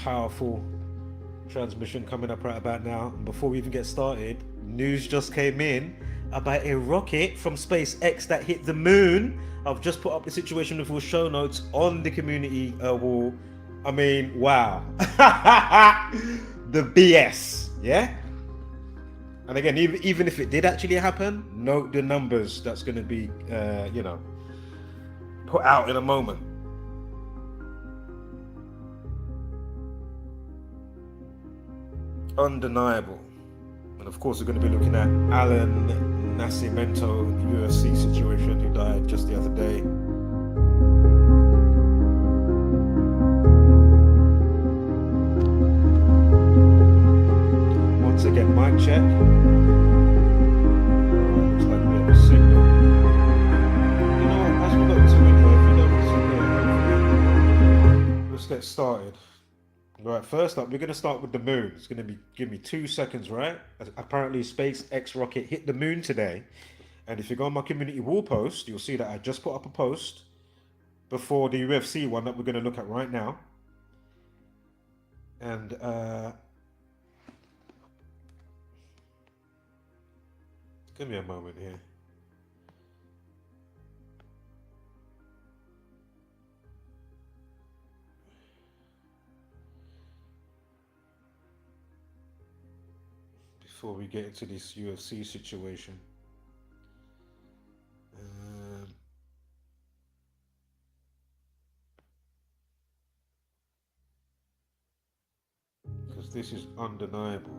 powerful transmission coming up right about now. And before we even get started, news just came in about a rocket from SpaceX that hit the moon. I've just put up the situation with full show notes on the community wall. I mean, wow. The BS, yeah? And again, even if it did actually happen, note the numbers that's going to be, put out in a moment. Undeniable. And of course, we're going to be looking at Allan Nascimento, the UFC situation, who died just the other day. Once again, mic check. Looks like we have a signal. You know what? As we got to it, if you don't let's get started. Right, first up, we're going to start with the moon. It's going to be give me 2 seconds, right? Apparently, SpaceX rocket hit the moon today. And if you go on my community wall post, you'll see that I just put up a post before the UFC one that we're going to look at right now. And give me a moment here. Before we get into this UFC situation. Because this is undeniable.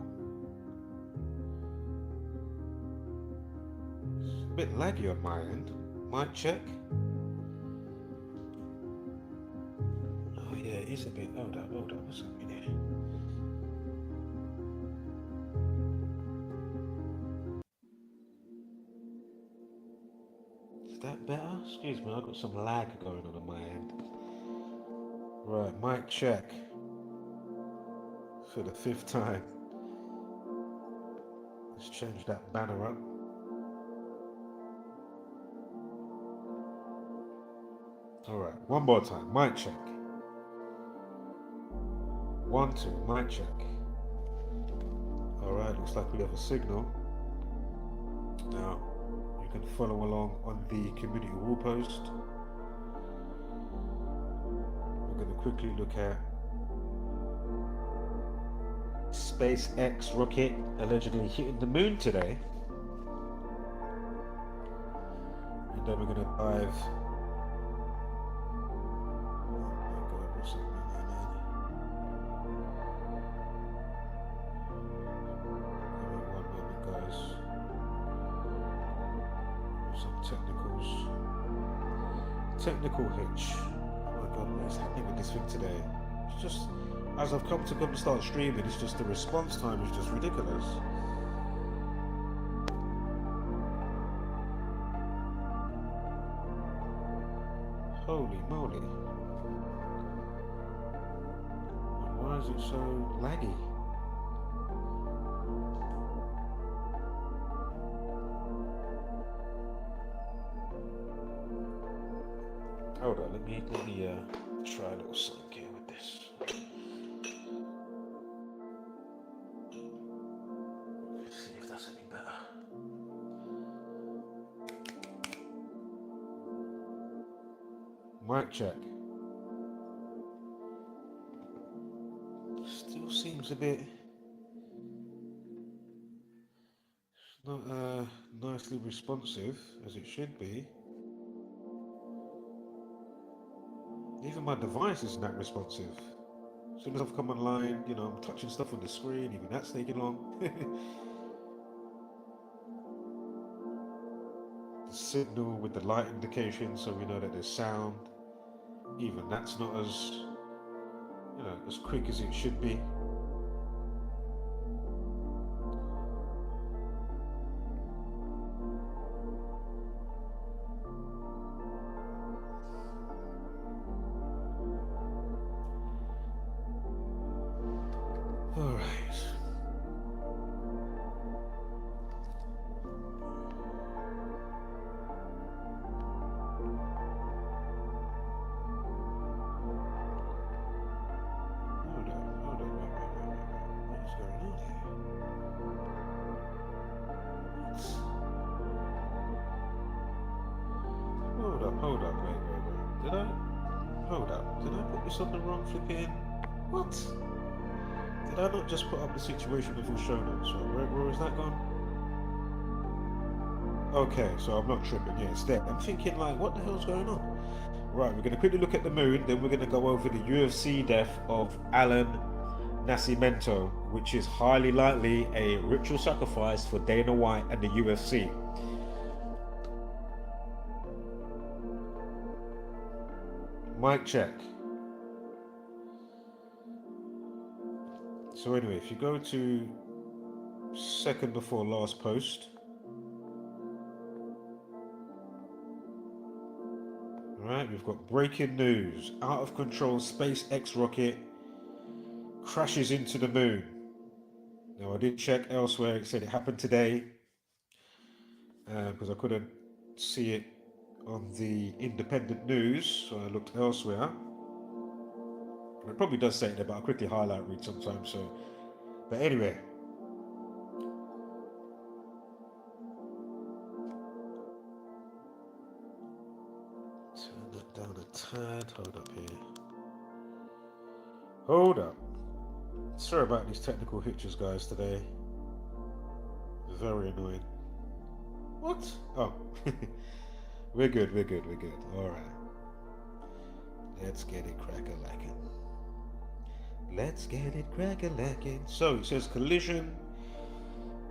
It's a bit laggy on my end. Mic check. Oh yeah, it is a bit. Hold up, what's happening here? Is that better? Excuse me, I've got some lag going on my end. Right, mic check. For the 5th time. Let's change that banner up. Alright, one more time, mic check. 1, 2, mic check. Alright, looks like we have a signal. Now, you can follow along on the community wall post. We're going to quickly look at SpaceX rocket allegedly hitting the moon today. And then we're going to dive. Oh my god, what's happening there, man? Give me 1 moment, guys. Some technical hitch. Oh my god, what is happening with this thing today? It's just, as I've come to start streaming, it's just the response time is just ridiculous. Holy moly. Why is it so laggy? Hold on, let me try a little something here with this. Let's see if that's any better. Mic check. Still seems a bit. It's not nicely responsive as it should be. Even my device isn't that responsive. As soon as I've come online, you know, I'm touching stuff on the screen, even that's taking long. The signal with the light indication, so we know that there's sound. Even that's not as, you know, as quick as it should be. Hold up, wait. Did I? Hold up. Did I put this on the wrong flipping? What? Did I not just put up the situation before show notes? Where is that gone? Okay, so I'm not tripping. Yeah, it's there. I'm thinking like, what the hell's going on? Right, we're going to quickly look at the moon, then we're going to go over the UFC death of Allan Nascimento, which is highly likely a ritual sacrifice for Dana White and the UFC. Mic check. So anyway, if you go to second before last post, right, we've got breaking news. Out of control SpaceX rocket crashes into the moon. Now I did check elsewhere, it said it happened today, because I couldn't see it on the independent news, so I looked elsewhere. It probably does say it there, but I'll quickly read sometimes. So, but anyway, turn that down a tad. Hold up here. Hold up. Sorry about these technical hitches, guys, today. Very annoying. What? Oh. We're good. All right. Let's get it crack-a-lackin'. So it says collision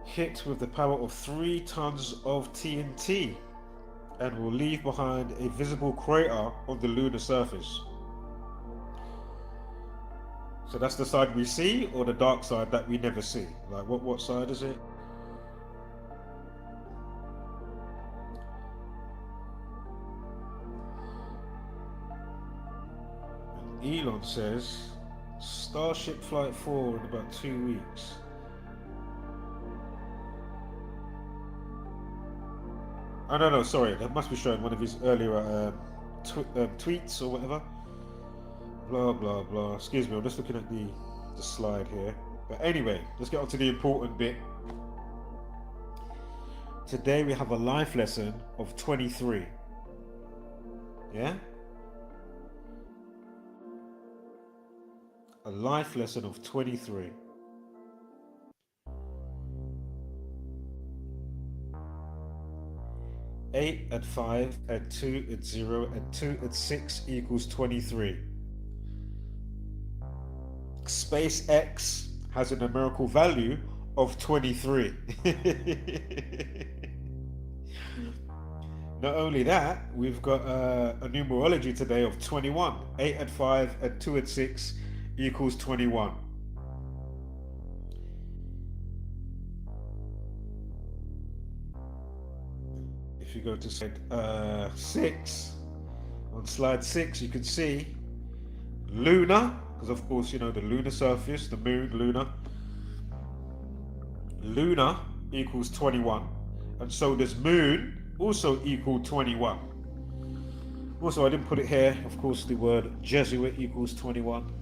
hit with the power of 3 tons of TNT and will leave behind a visible crater on the lunar surface. So that's the side we see, or the dark side that we never see? Like what side is it? And Elon says Starship Flight 4 in about 2 weeks. Oh no, sorry, that must be showing one of his earlier tweets or whatever. Blah blah blah. Excuse me, I'm just looking at the slide here. But anyway, let's get on to the important bit. Today we have a life lesson of 23. Yeah? A life lesson of 23. Eight at 5, at 2 at 0, at 2 at 6 equals 23. SpaceX has a numerical value of 23. Not only that, we've got a numerology today of 21. 8 at 5, at 2 at 6 equals 21. If you go to slide 6, on slide 6 you can see lunar, because of course you know the lunar surface, the moon, lunar equals 21, and so does moon also equal 21. Also, I didn't put it here, of course the word Jesuit equals 21.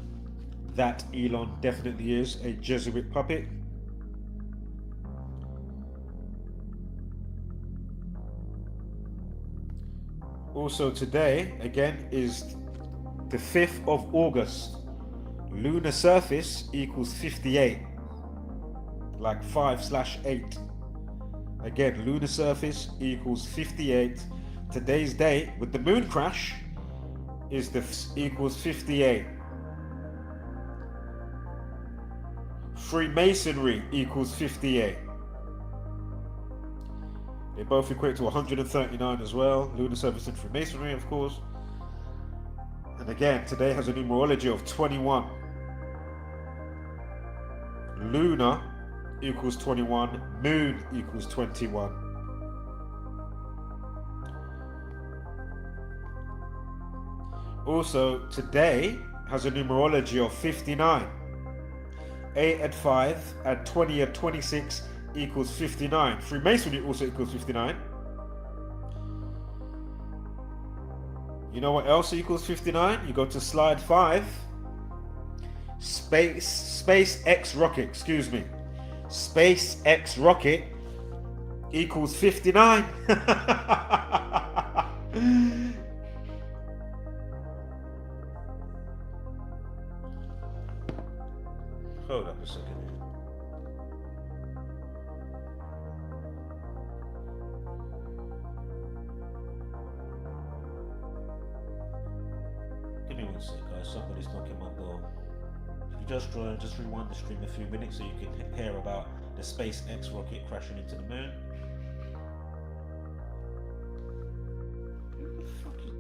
That Elon definitely is a Jesuit puppet. Also today, again, is the 5th of August. Lunar surface equals 58. Like 5/8. Again, lunar surface equals 58. Today's date with the moon crash is equals 58. Freemasonry equals 58. They both equate to 139 as well. Lunar surface and Freemasonry, of course. And again, today has a numerology of 21. Lunar equals 21. Moon equals 21. Also, today has a numerology of 59. 8 at 5, at 20 at 26 equals 59. Freemasonry also equals 59. You know what else equals 59? You go to slide 5. SpaceX rocket, SpaceX rocket equals 59. One sec, guys. Somebody's knocking my door. If you just join, just rewind the stream a few minutes so you can hear about the SpaceX rocket crashing into the moon. Who the fuck is...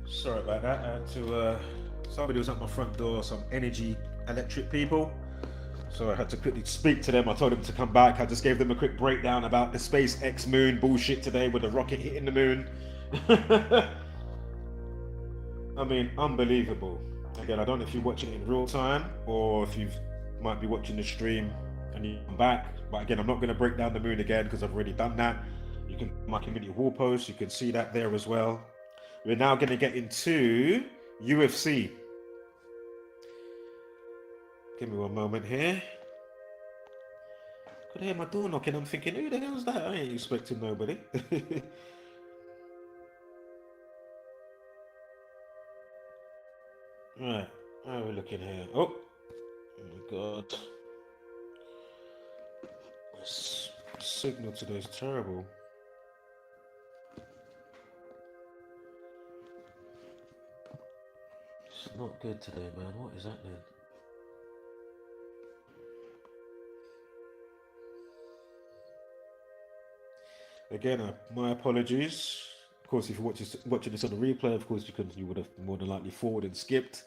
Sorry about that. I had to. Somebody was at my front door. Some energy electric people. So I had to quickly speak to them. I told them to come back. I just gave them a quick breakdown about the SpaceX moon bullshit today with the rocket hitting the moon. I mean, unbelievable. Again, I don't know if you're watching it in real time or if you might be watching the stream and you come back. But again, I'm not going to break down the moon again because I've already done that. You can my community wall post. You can see that there as well. We're now going to get into UFC. Give me one moment here. Could hear my door knocking. I'm thinking, who the hell's that? I ain't expecting nobody. Right, how are we looking here? Oh my god. This signal today is terrible. It's not good today, man. What is happening? Again, my apologies. Of course, if you're watching this on the replay, of course you would have more than likely forwarded and skipped.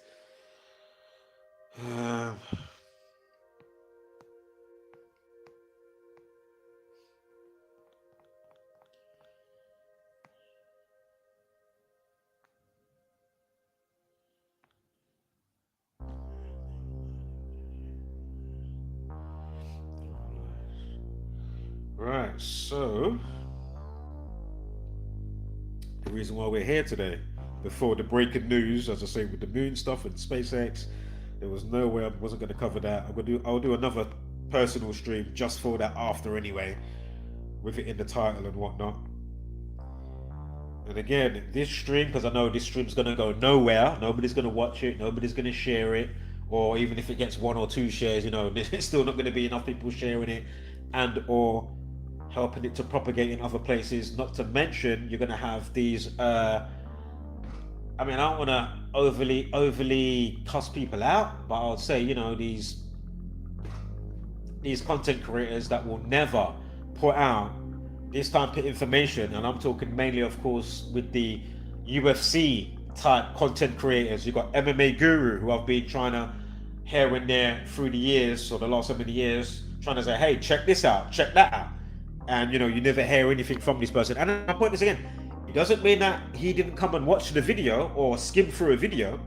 Right, so the reason why we're here today, before the breaking news, as I say, with the moon stuff and SpaceX, there was no way I wasn't going to cover that. I'll do another personal stream just for that after anyway, with it in the title and whatnot. And again, this stream, because I know this stream's going to go nowhere, nobody's going to watch it, nobody's going to share it, or even if it gets 1 or 2 shares, you know, there's still not going to be enough people sharing it and or helping it to propagate in other places. Not to mention, you're going to have these I mean, I don't want to overly cuss people out, but I'll say, you know, these content creators that will never put out this type of information, and I'm talking mainly, of course, with the UFC type content creators. You've got MMA GURU, who I've been trying to here and there through the years, or the last so many years, trying to say, hey, check this out, check that out. And, you know, you never hear anything from this person. And my point is, again, it doesn't mean that he didn't come and watch the video or skim through a video.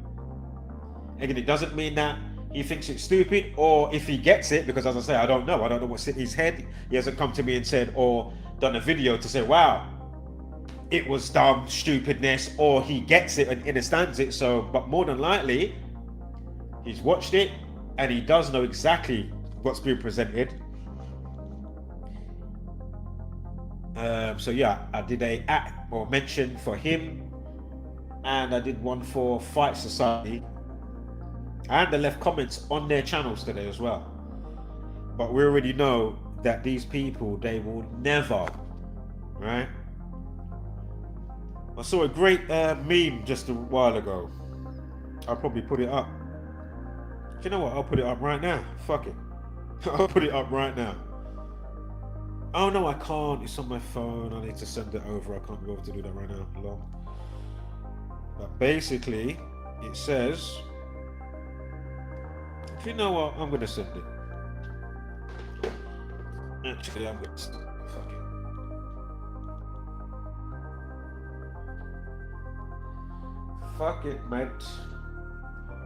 Again, it doesn't mean that he thinks it's stupid, or if he gets it, because as I say, I don't know what's in his head. He hasn't come to me and said, or done a video to say, wow, it was dumb stupidness, or he gets it and understands it. So, but more than likely, he's watched it and he does know exactly what's being presented. So yeah, I did a act or mention for him, and I did one for Fight Society, and I left comments on their channels today as well. But we already know that these people, they will never, right? I saw a great meme just a while ago. I'll probably put it up. Do you know what? I'll put it up right now. Fuck it. I'll put it up right now. Oh no, I can't. It's on my phone. I need to send it over. I can't be able to do that right now. Long. But basically, it says, if you know what, I'm gonna send it. Actually, I'm gonna send it. Fuck it. Fuck it, mate.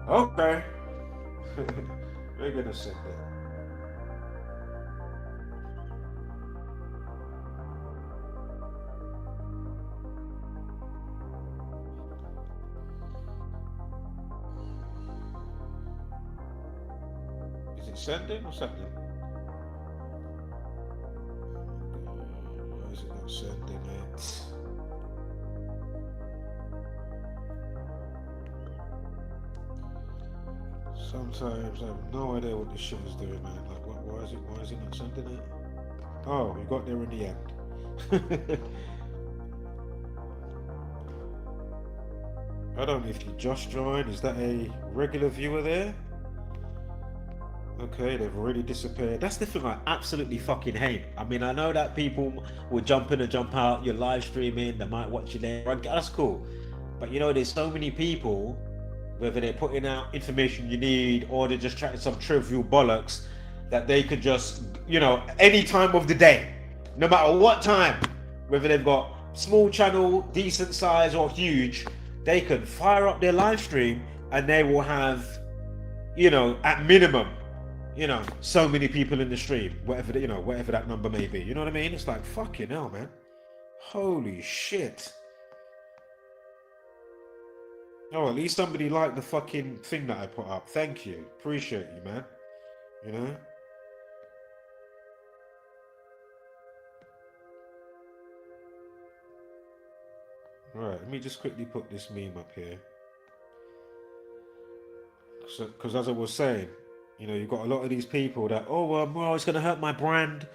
Okay. We're gonna send it. Sending or something? Why is it not sending it? Sometimes I have no idea what this shit is doing, man. Like, why is it not sending it? Oh, we got there in the end. I don't know if you just joined. Is that a regular viewer there? Okay, they've already disappeared. That's the thing I absolutely fucking hate. I mean, I know that people will jump in and jump out. You're live streaming, they might watch you there. That's cool. But you know, there's so many people, whether they're putting out information you need or they're just chatting some trivial bollocks, that they could just, you know, any time of the day, no matter what time, whether they've got small channel, decent size or huge, they can fire up their live stream and they will have, you know, at minimum, you know, so many people in the stream, whatever, you know, whatever that number may be. You know what I mean? It's like, fucking hell, man. Holy shit. Oh, at least somebody liked the fucking thing that I put up. Thank you. Appreciate you, man. You know? Right, let me just quickly put this meme up here. Because as I was saying, you know, you've got a lot of these people that, well, it's going to hurt my brand.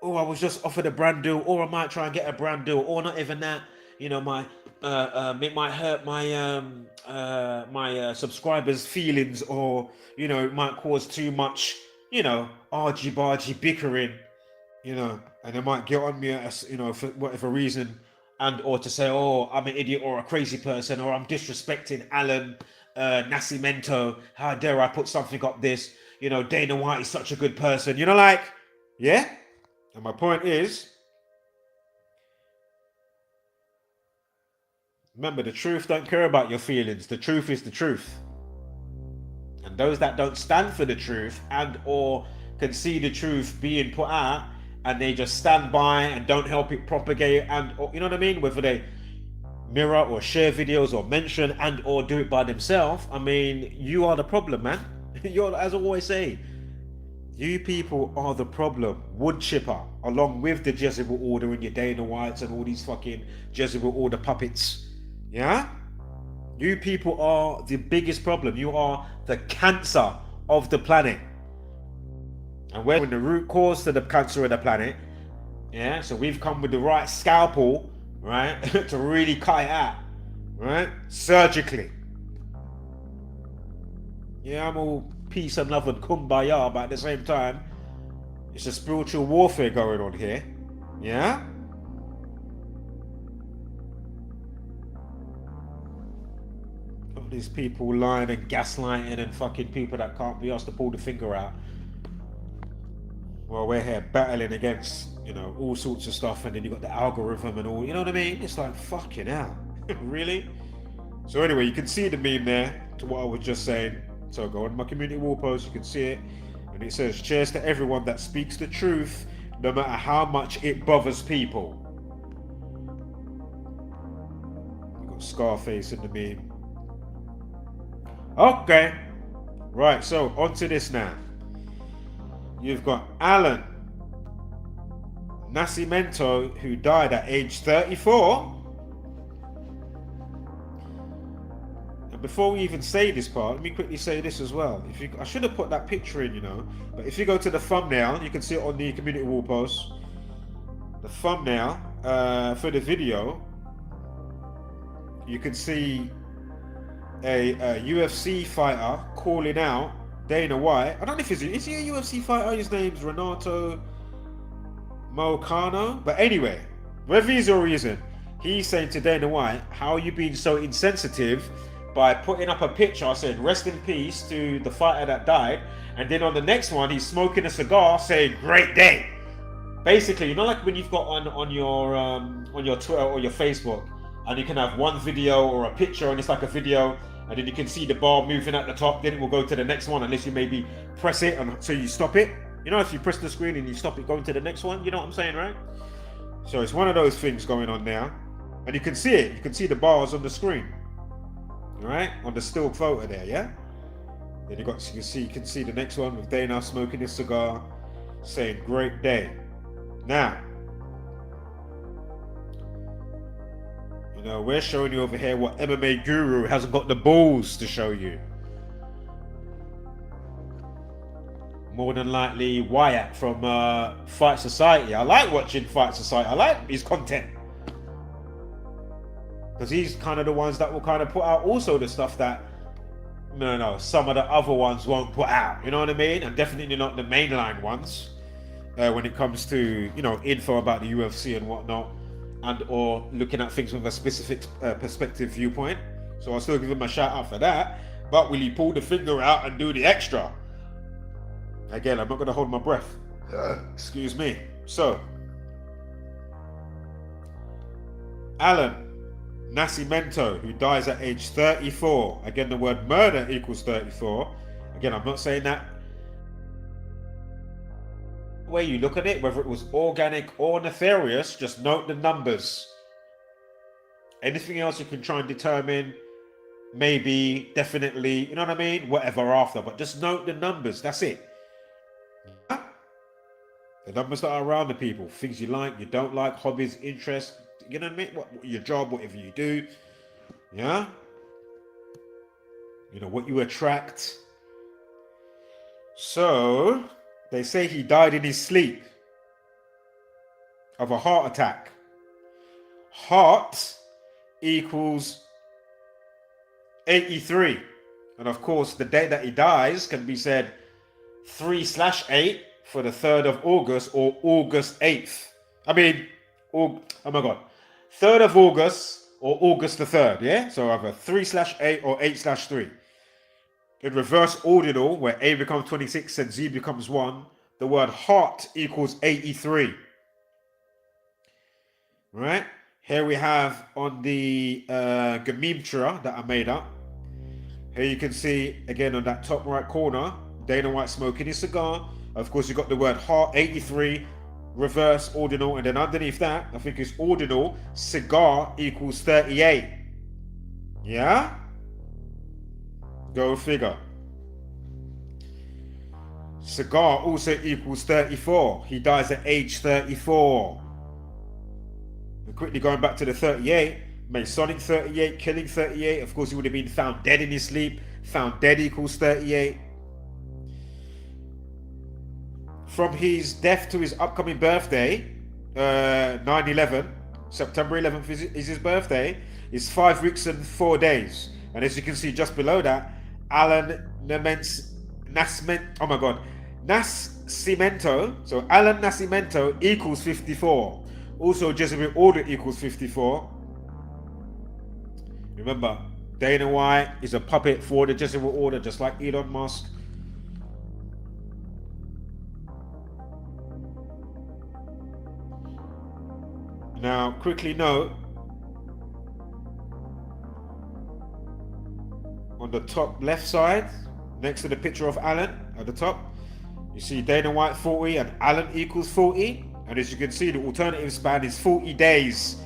Oh, I was just offered a brand deal, or I might try and get a brand deal, or not even that. You know, it might hurt my subscribers' feelings, or, you know, it might cause too much, you know, argy-bargy bickering, you know, and they might get on me, you know, for whatever reason, and or to say, oh, I'm an idiot or a crazy person, or I'm disrespecting Allan Nascimento. How dare I put something up this? You know, Dana White is such a good person. You know, like, yeah. And my point is, remember, the truth don't care about your feelings. The truth is the truth. And those that don't stand for the truth and or can see the truth being put out, and they just stand by and don't help it propagate, and or, you know what I mean, whether they mirror or share videos or mention and or do it by themselves, I mean, you are the problem, man. You're, as I always say, you people are the problem. Wood chipper, along with the Jesuit order and your Dana Whites and all these fucking Jesuit order puppets. Yeah? You people are the biggest problem. You are the cancer of the planet. And we're in the root cause to the cancer of the planet. Yeah? So we've come with the right scalpel, right? to really cut it out. Right? Surgically. Yeah, I'm all peace and love and kumbaya, but at the same time, it's a spiritual warfare going on here. Yeah? All these people lying and gaslighting and fucking people that can't be asked to pull the finger out. Well, we're here battling against, you know, all sorts of stuff, and then you got the algorithm and all, you know what I mean? It's like, fucking hell. Really? So anyway, you can see the meme there to what I was just saying. So go on my community wall post, you can see it, and it says, cheers to everyone that speaks the truth, no matter how much it bothers people. You got Scarface in the meme. Okay, right, so on to this now. You've got Allan Nascimento, who died at age 34. Before we even say this part, let me quickly say this as well. I should have put that picture in, you know, but if you go to the thumbnail, you can see it on the community wall post. The thumbnail for the video, you can see a UFC fighter calling out Dana White. I don't know if is he a UFC fighter? His name's Renato Moicano. But anyway, whether he's or he isn't, he's saying to Dana White, how are you being so insensitive by putting up a picture saying rest in peace to the fighter that died, and then on the next one he's smoking a cigar saying great day. Basically, you know, like when you've got on your Twitter or your Facebook, and you can have one video or a picture and it's like a video, and then you can see the bar moving at the top, then it will go to the next one unless you maybe press it, and so you stop it. You know, if you press the screen and you stop it going to the next one, you know what I'm saying, right? So it's one of those things going on now, and you can see it. You can see the bars on the screen. Right, on the still photo there, yeah. Then you can see the next one with Dana smoking his cigar, saying "great day." Now, you know, we're showing you over here what MMA Guru hasn't got the balls to show you. More than likely, Wyatt from Fight Society. I like watching Fight Society. I like his content. Because he's kind of the ones that will kind of put out also the stuff that, some of the other ones won't put out. You know what I mean? And definitely not the mainline ones. When it comes to, you know, info about the UFC and whatnot. and or looking at things with a specific perspective viewpoint. So I'll still give him a shout out for that. But will he pull the finger out and do the extra? Again, I'm not going to hold my breath. Excuse me. So, Allan Nascimento, who dies at age 34. Again, the word murder equals 34. Again, I'm not saying that way you look at it, whether it was organic or nefarious, just note the numbers. Anything else you can try and determine, maybe, definitely, you know what I mean? Whatever after, but just note the numbers. That's it. The numbers that are around the people, things you like, you don't like, hobbies, interests, you know what I mean? What your job, whatever you do, yeah? You know, what you attract. So, they say he died in his sleep of a heart attack. Heart equals 83. And of course, the day that he dies can be said 3/8 for the 3rd of August or August 8th. I mean, oh my God. 3rd of August or August the 3rd, yeah? So either 3/8 or 8/3. In reverse ordinal, where A becomes 26 and Z becomes 1, the word heart equals 83. Right? Here we have on the Gematria that I made up. Here you can see, again, on that top right corner, Dana White smoking his cigar. Of course, you got the word heart, 83, reverse ordinal, and then underneath that, I think it's ordinal, cigar equals 38. Yeah? Go figure. Cigar also equals 34. He dies at age 34. And quickly going back to the 38, Masonic 38, killing 38. Of course, he would have been found dead in his sleep. Found dead equals 38. From his death to his upcoming birthday, 9/11, September 11th is his birthday, is 5 weeks and 4 days. And as you can see just below that, Allan Nascimento, so Allan Nascimento equals 54. Also, Jesuit order equals 54. Remember, Dana White is a puppet for the Jesuit order, just like Elon Musk. Now, quickly note, on the top left side, next to the picture of Allan at the top, you see Dana White 40 and Allan equals 40. And as you can see, the alternative span is 40 days.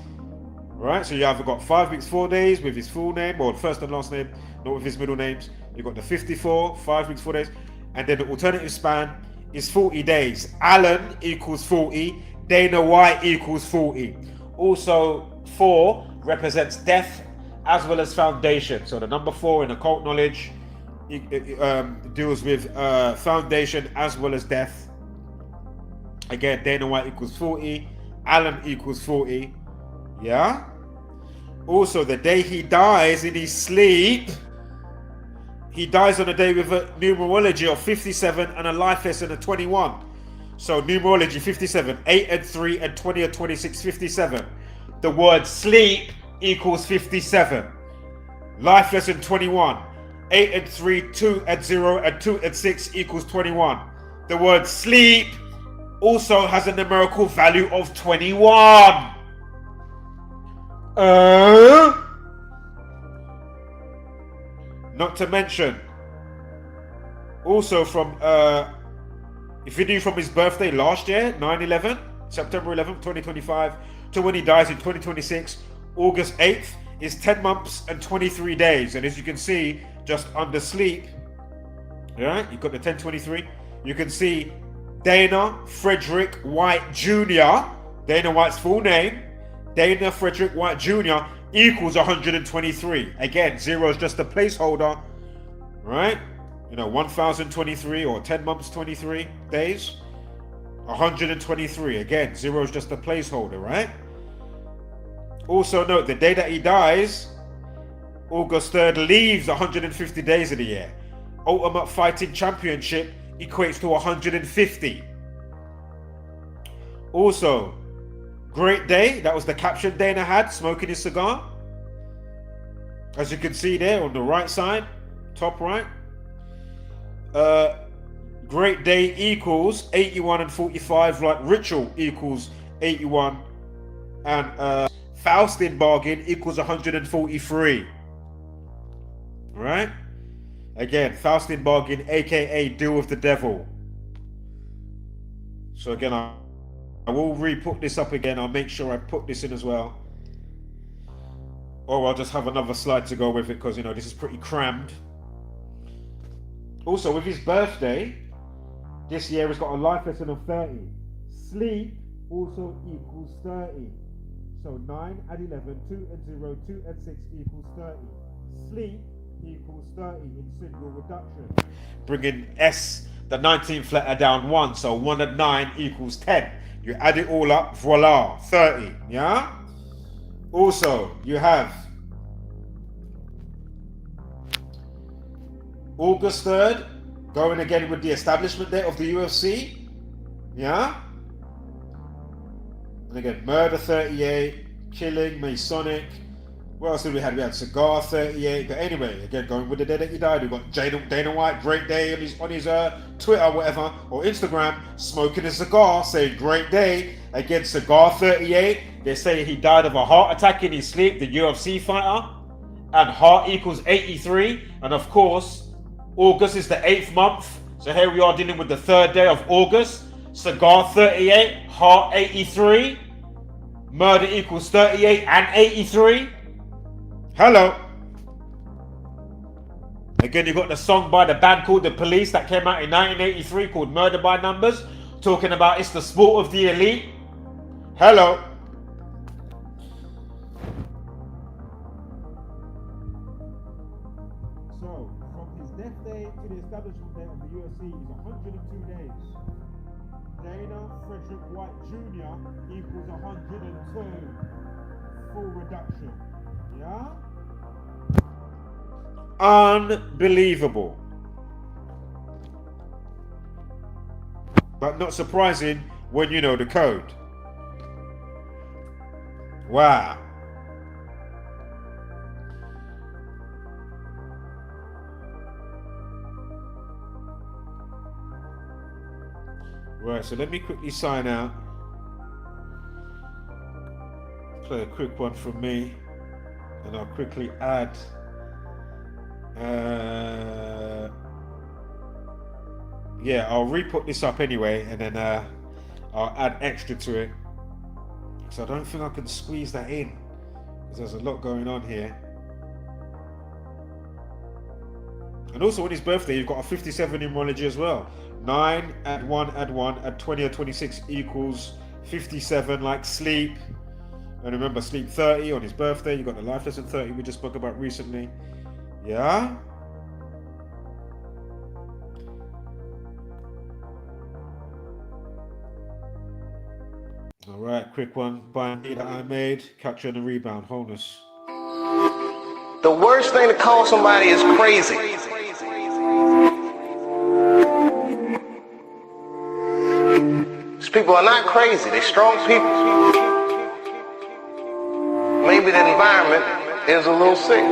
Right? So you either got 5 weeks, 4 days with his full name, or first and last name, not with his middle names. You got the 54, 5 weeks, 4 days. And then the alternative span is 40 days. Allan equals 40. Dana White equals 40. Also, 4 represents death as well as foundation. So the number 4 in occult knowledge deals with foundation as well as death. Again, Dana White equals 40. Allan equals 40. Yeah? Also, the day he dies in his sleep, he dies on a day with a numerology of 57 and a life lesson of 21. So numerology 57, 8 and 3 and 20 and 26, 57. The word sleep equals 57. Life lesson 21. 8 and 3, 2 and 0 and 2 and 6 equals 21. The word sleep also has a numerical value of 21. Not to mention, also from if you knew from his birthday last year, 9/11, September 11th, 2025, to when he dies in 2026, August 8th, is 10 months and 23 days. And as you can see, just under sleep, right, you've got the 1023. You can see Dana Frederick White Jr., Dana White's full name, Dana Frederick White Jr. equals 123. Again, 0 is just a placeholder, right? You know, 1023 or 10 months, 23 days. 123. Again, 0 is just a placeholder, right? Also note, the day that he dies, August 3rd, leaves 150 days of the year. Ultimate Fighting Championship equates to 150. Also, Great day. That was the caption Dana had, smoking his cigar. As you can see there on the right side, top right. Great day equals 81 and 45, like Ritual equals 81, and Faustain Bargain equals 143. Right? Again, Faustain Bargain, aka Deal with the Devil. So again, I will re-put this up again. I'll make sure I put this in as well. Or I'll just have another slide to go with it, because, you know, this is pretty crammed. Also, with his birthday, this year he's got a life lesson of 30. Sleep also equals 30. So 9 and 11, 2 and 0, 2 and 6 equals 30. Sleep equals 30 in single reduction. Bringing S, the 19th letter, down 1. So 1 and 9 equals 10. You add it all up, voila, 30. Yeah? Also, you have August 3rd, going again with the establishment date of the UFC. Yeah? And again, Murder 38, Killing, Masonic. What else did we have? We had Cigar 38. But anyway, again, going with the day that he died, we've got Dana White, great day on his Twitter, whatever, or Instagram, smoking a cigar, saying great day. Again, Cigar 38. They say he died of a heart attack in his sleep, the UFC fighter. And heart equals 83. And of course, August is the 8th month. So here we are dealing with the 3rd day of August. Cigar 38, heart 83. Murder equals 38 and 83. Hello. Again, you got the song by the band called The Police that came out in 1983 called Murder by Numbers, talking about it's the sport of the elite. Hello. So, from his death day to the establishment day of the UFC is 102 days. Dana Frederick White Jr. equals 102. Full reduction. Yeah? Unbelievable. But not surprising when you know the code. Wow. Right, so let me quickly sign out. Play a quick one from me, and I'll quickly add yeah, I'll re-put this up anyway, and then I'll add extra to it. So I don't think I can squeeze that in, because there's a lot going on here. And also on his birthday, you've got a 57 numerology as well. 9, add 1, add 1, add 20 or 26 equals 57, like sleep. And remember, sleep 30 on his birthday. You've got the life lesson 30 we just spoke about recently. Yeah? All right, quick one by me that I made. Capture and rebound, wholeness. The worst thing to call somebody is crazy. These people are not crazy. They're strong people. Maybe the environment is a little sick.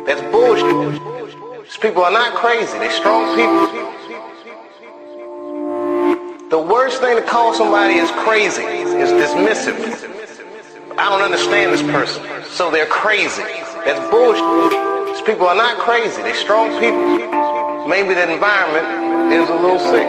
That's bullshit. These people are not crazy. They're strong people. The worst thing to call somebody is crazy is dismissive. I don't understand this person, so they're crazy. That's bullshit. These people are not crazy. They're strong people. Maybe the environment is a little sick.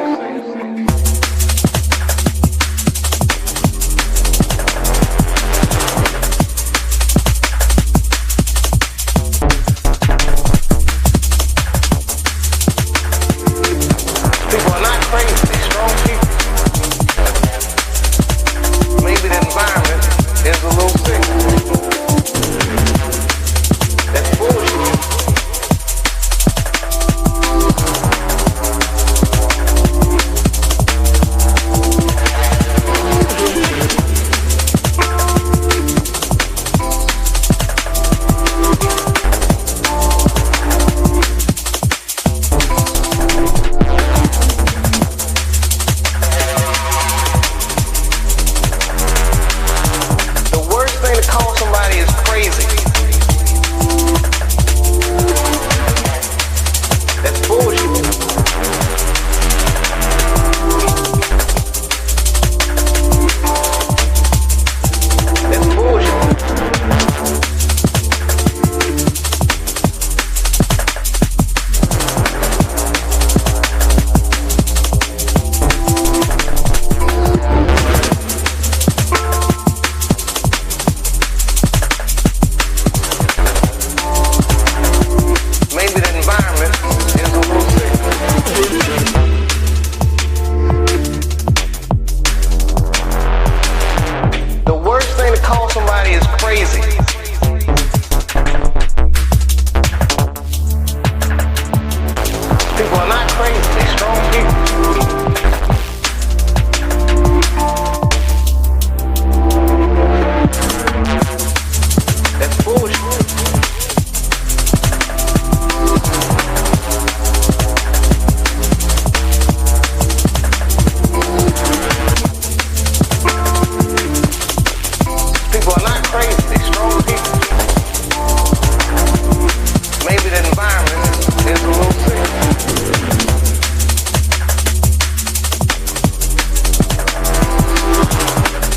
crazy.